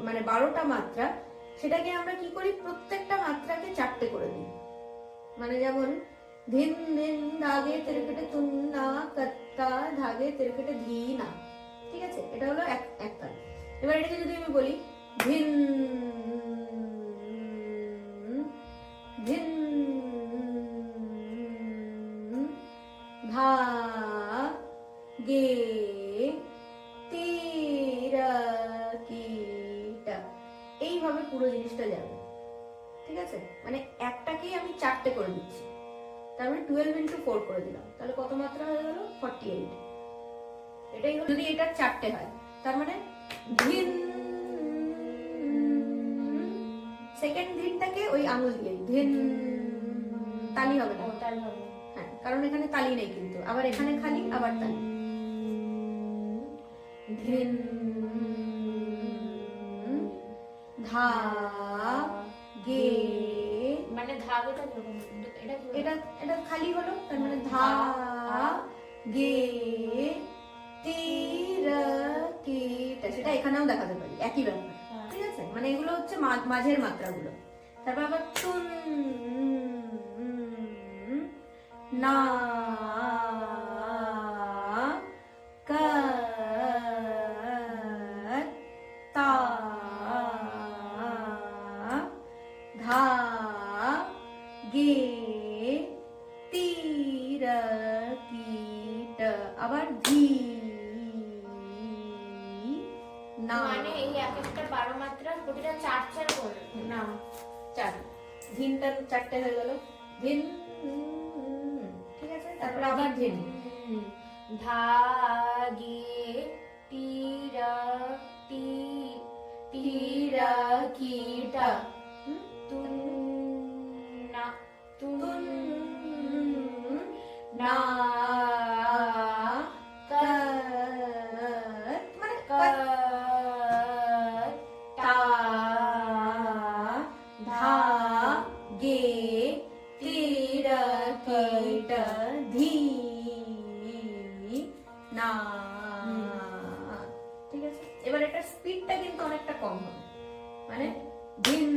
মানে 12টা মাত্রা, সেটাকে আমরা কি করি, প্রত্যেকটা মাত্রাকে 4টে করে দিই। মানে যেমন ধিন ধিন ধাগে তেরকেটে তুন্না কত্তা ধাগে তেরকেটে ধীনা, ঠিক আছে, এটা হলো এক তাল। এবার এটাকে যদি আমি বলি ধিন ধিন ধা গে তিরা কিটা, এইভাবে পুরো জিনিসটা যাবে, ঠিক আছে। মানে একটাকেই আমি 4টে করে দিচ্ছি, তার মানে 12 × 4 করে দিলাম, তাহলে কত মাত্রা হয়ে গেল, 48। এটাই যদি এটা 4টে হয়, তার মানে ধিন, সেকেন্ড ধিনটাকে ওই আঙুল দিয়ে ধিন, তালি হবে না, তালি হবে, হ্যাঁ, কারণ এখানে তালি নেই, কিন্তু আবার এখানে খালি, আবার তালি, ধিন ধা গে, মানে ধাগেটা কিরকম, এটা এটা খালি হলো, তার মানে ধা গে তিরা কিটা, সেটা এখানেও দেখাতে পারি, একই ব্যাপার, ঠিক আছে। মানে এগুলো হচ্ছে মাঝের মাত্রাগুলো। তারপর আবার তুন না কা তা ধা গে তিরা কিটা, আবার ধি না, মানে এই এক একটা 12 মাত্রা প্রতিটা 4 করে না 4, ধিনটা 4টে হয়ে গেল, ধিন, ঠিক আছে। তারপর আবার ধিন ধাগে তিরা তি তিরা কিটা, তুন্না তুন না কত, মানে তা ধা গে তিরা কিটা ধি না, ঠিক আছে। এবার এটা স্পিডটা কিন্তু অনেকটা কম হবে, মানে ধিন